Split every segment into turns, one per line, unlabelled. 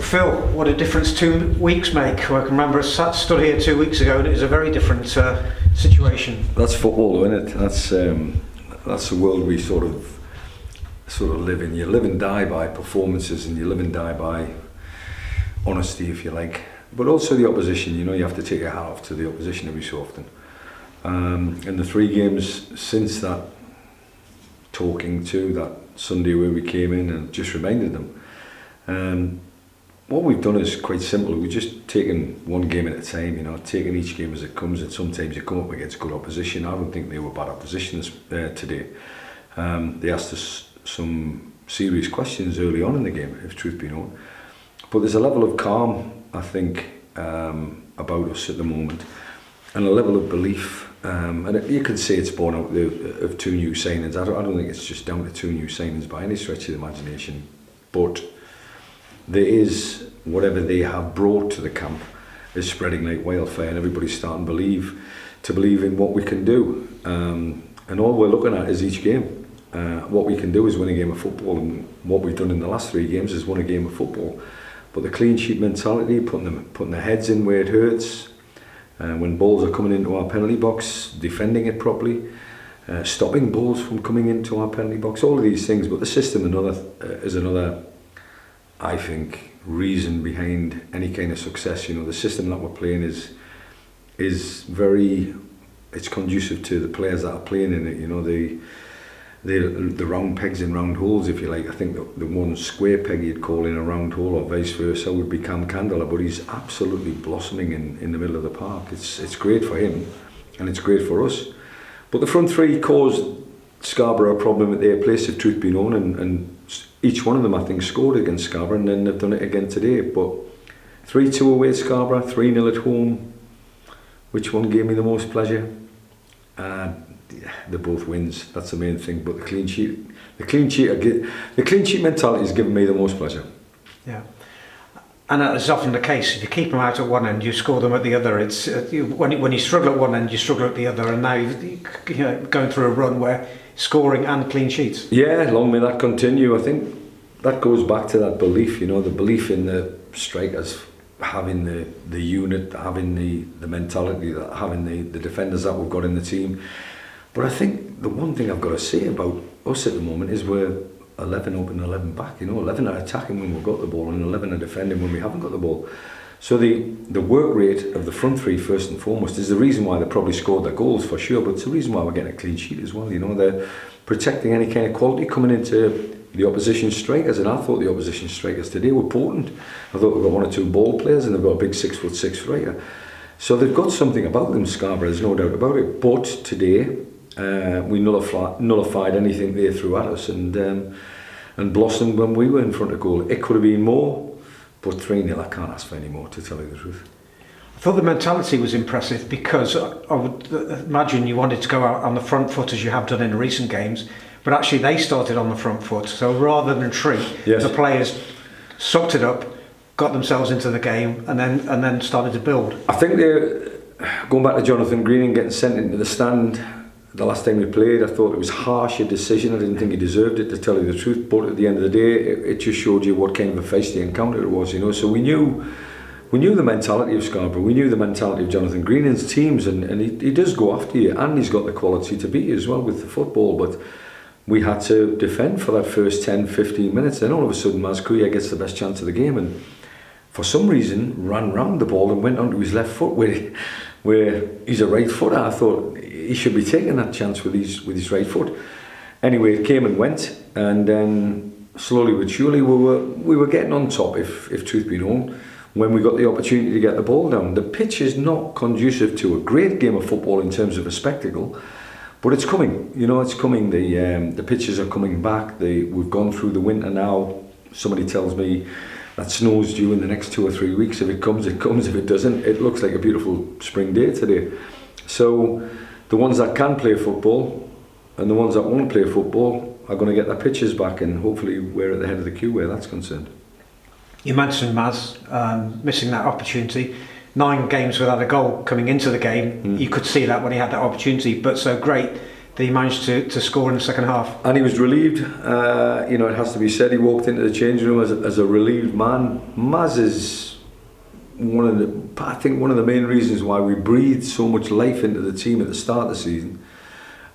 Phil, what a difference 2 weeks make. I can remember us stood here 2 weeks ago and it was a very different situation.
That's football, isn't it? That's the world we sort of live in. You live and die by performances, and you live and die by honesty, if you like. But also the opposition. You have to take your hat off to the opposition every so often. And the 3 games since that that Sunday where we came in and just reminded them. What we've done is quite simple. We've just taken one game at a time, taking each game as it comes, and sometimes you come up against good opposition. I don't think they were bad oppositions today. They asked us some serious questions early on in the game, if truth be known. But there's a level of calm, I think, about us at the moment, and a level of belief. And you can say it's born out of 2 new signings. I don't think it's just down to 2 new signings by any stretch of the imagination. But there is, whatever they have brought to the camp is spreading like wildfire, and everybody's starting to believe in what we can do. And all we're looking at is each game. What we can do is win a game of football, and what we've done in the last 3 games is won a game of football. But the clean sheet mentality, putting their heads in where it hurts, when balls are coming into our penalty box, defending it properly, stopping balls from coming into our penalty box, all of these things. But the system is another, I think, reason behind any kind of success. The system that we're playing is very, it's conducive to the players that are playing in it. The round pegs in round holes, if you like. I think the one square peg you'd call in a round hole, or vice versa, would be Cam Candler, but he's absolutely blossoming in the middle of the park. It's great for him, and it's great for us. But the front 3 caused Scarborough a problem at their place, if truth be known, and each one of them, I think, scored against Scarborough, and then they've done it again today. But 3-2 away at Scarborough, 3-0 at home. Which one gave me the most pleasure? They're both wins. That's the main thing. But the clean sheet mentality has given me the most pleasure. Yeah,
and that is often the case. If you keep them out at one end, you score them at the other. It's when you struggle at one end, you struggle at the other. And now you're going through a run where scoring and clean sheets.
Yeah, long may that continue. I think that goes back to that belief. The belief in the strikers having the unit, having the mentality, having the defenders that we've got in the team. But I think the one thing I've got to say about us at the moment is we're 11 up and 11 back. 11 are attacking when we've got the ball, and 11 are defending when we haven't got the ball. So the work rate of the front 3, first and foremost, is the reason why they probably scored their goals for sure, but it's the reason why we're getting a clean sheet as well. They're protecting any kind of quality coming into the opposition strikers, and I thought the opposition strikers today were potent. I thought we've got 1 or 2 ball players, and they've got a big 6'6" striker. So they've got something about them, Scarborough, there's no doubt about it. But today, we nullified anything they threw at us, and blossomed when we were in front of goal. It could have been more, but 3-0, I can't ask for any more, to tell you the truth.
I thought the mentality was impressive, because I would imagine you wanted to go out on the front foot as you have done in recent games, but actually they started on the front foot. So rather than retreat,
yes,
the players sucked it up, got themselves into the game, and then started to build.
I think they're going back to Jonathan Green and getting sent into the stand. The last time we played, I thought it was harsh, a decision. I didn't think he deserved it, to tell you the truth. But at the end of the day, it just showed you what kind of a feisty encounter it was. So we knew the mentality of Scarborough. We knew the mentality of Jonathan Green and his teams, and he does go after you, and he's got the quality to beat you as well with the football. But we had to defend for that first 10-15 minutes. Then all of a sudden, Mazkuya gets the best chance of the game, and for some reason ran round the ball and went onto his left foot where he's a right footer. I thought he should be taking that chance with his right foot. Anyway, it came and went, and then slowly but surely we were getting on top, if truth be known, when we got the opportunity to get the ball down. The pitch is not conducive to a great game of football in terms of a spectacle, but it's coming. It's coming. The pitches are coming back. We've gone through the winter now. Somebody tells me that snow's due in the next 2 or 3 weeks. If it comes, it comes. If it doesn't, it looks like a beautiful spring day today. So the ones that can play football and the ones that won't play football are going to get their pitches back, and hopefully we're at the head of the queue where that's concerned.
You mentioned Maz missing that opportunity. 9 games without a goal coming into the game. You could see that when he had that opportunity, but so great that he managed to score in the second half.
And he was relieved. It has to be said, he walked into the changing room as a relieved man. Maz is one of the main reasons why we breathed so much life into the team at the start of the season.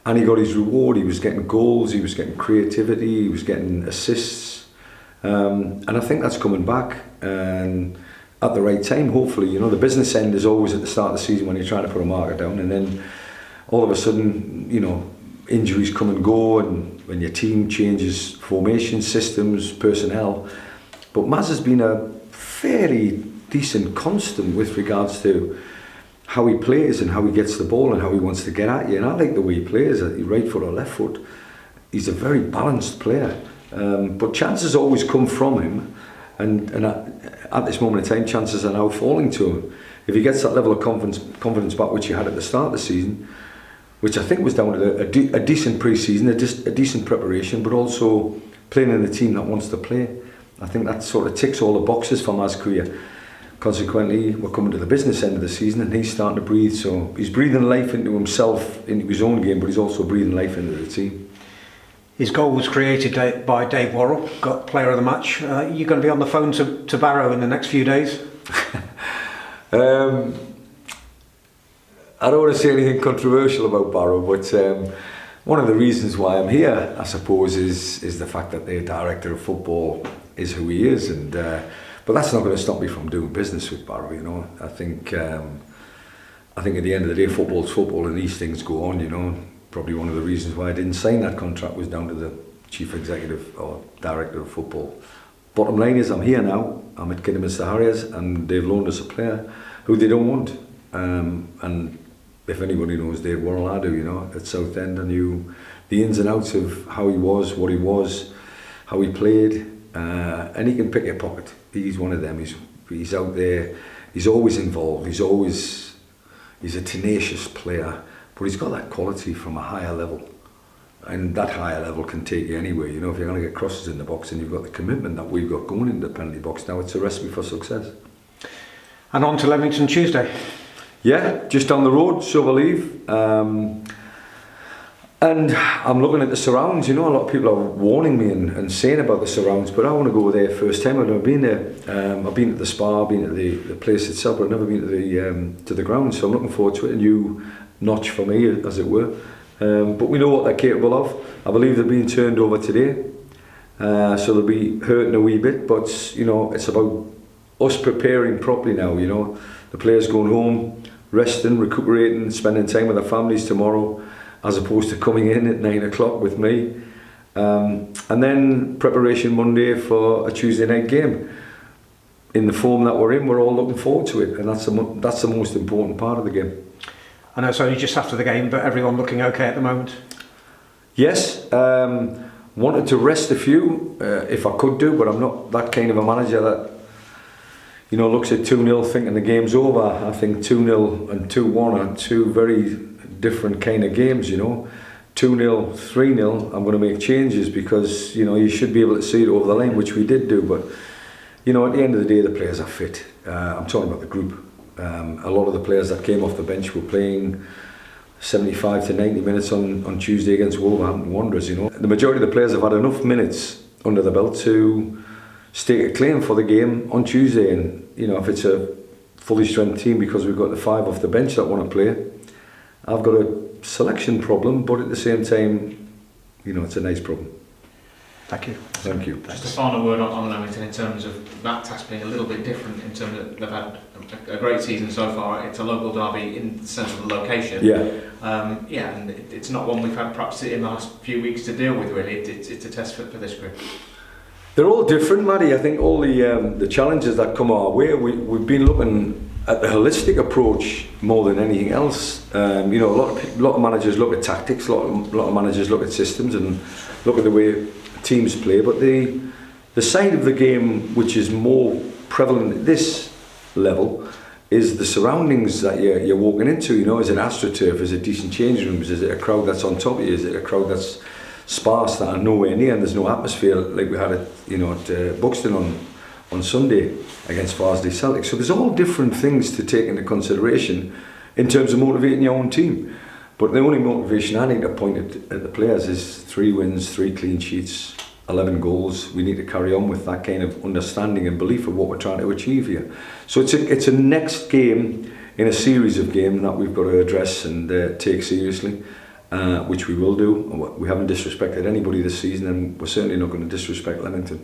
And he got his reward. He was getting goals, he was getting creativity, he was getting assists. And I think that's coming back and at the right time, hopefully. The business end is always at the start of the season when you're trying to put a marker down, and then all of a sudden, injuries come and go, and when your team changes formation, systems, personnel. But Maz has been a fairly decent constant with regards to how he plays and how he gets the ball and how he wants to get at you. And I like the way he plays, right foot or left foot. He's a very balanced player. But chances always come from him, and at this moment in time, chances are now falling to him. If he gets that level of confidence back which he had at the start of the season, which I think was down to a decent pre-season, a decent preparation, but also playing in a team that wants to play. I think that sort of ticks all the boxes for Maz's career. Consequently, we're coming to the business end of the season and he's starting to breathe. So he's breathing life into himself, into his own game, but he's also breathing life into the team.
His goal was created by Dave Worrell, got player of the match. You're going to be on the phone to Barrow in the next few days?
I don't want to say anything controversial about Barrow, but one of the reasons why I'm here, I suppose, is the fact that the director of football is who he is, and but that's not going to stop me from doing business with Barrow. I think at the end of the day, football's football, and these things go on. Probably one of the reasons why I didn't sign that contract was down to the chief executive or director of football. Bottom line is, I'm here now. I'm at Kidderminster Harriers, and they've loaned us a player who they don't want. And if anybody knows Dave Worrell, I do. At Southend, I knew the ins and outs of how he was, what he was, how he played, and he can pick a pocket. He's one of them. He's out there. He's always involved. He's a tenacious player, but he's got that quality from a higher level, and that higher level can take you anywhere. If you're going to get crosses in the box and you've got the commitment that we've got going into the penalty box now, it's a recipe for success.
And on to Leamington Tuesday.
Yeah, just down the road, so I believe. And I'm looking at the surrounds. A lot of people are warning me and saying about the surrounds, but I want to go there first time. I've never been there. I've been at the spa, I've been at the place itself, but I've never been to the ground. So I'm looking forward to it. A new notch for me, as it were. But we know what they're capable of. I believe they're being turned over today, so they'll be hurting a wee bit. But it's about us preparing properly now. The players going home, resting, recuperating, spending time with their families tomorrow, as opposed to coming in at 9 o'clock with me. And then preparation Monday for a Tuesday night game. In the form that we're in, we're all looking forward to it, and that's the most important part of the game.
I know it's only just after the game, but everyone looking okay at the moment?
Yes, wanted to rest a few if I could do, but I'm not that kind of a manager that looks at 2-0 thinking the game's over. I think 2-0 and 2-1 are two very different kind of games. 2-0, 3-0, I'm going to make changes because you should be able to see it over the line, which we did do. But at the end of the day, the players are fit. I'm talking about the group. A lot of the players that came off the bench were playing 75 to 90 minutes on Tuesday against Wolverhampton Wanderers. The majority of the players have had enough minutes under the belt to stake a claim for the game on Tuesday. And if it's a fully strength team, because we've got the 5 off the bench that want to play, I've got a selection problem, but at the same time, it's a nice problem.
Thank you.
Thank you.
Just a final word on Leamington in terms of that task being a little bit different in terms of they've had a great season so far. It's a local derby in the sense of the location. And it's not one we've had perhaps in the last few weeks to deal with really. It's a test for this group.
They're all different, Maddie. I think all the challenges that come our way, we've been looking at the holistic approach more than anything else. A lot of managers look at tactics, a lot of managers look at systems and look at the way teams play, but the side of the game which is more prevalent at this level is the surroundings that you're walking into. Is it AstroTurf? Is it decent changing rooms? Is it a crowd that's on top of you? Is it a crowd that's sparse, that are nowhere near, and there's no atmosphere like we had at Buxton on Sunday against Farsley Celtic? So there's all different things to take into consideration in terms of motivating your own team. But the only motivation I need to point at the players is 3 wins, 3 clean sheets, 11 goals. We need to carry on with that kind of understanding and belief of what we're trying to achieve here. So it's a next game in a series of games that we've got to address and take seriously, which we will do. We haven't disrespected anybody this season, and we're certainly not going to disrespect Leamington.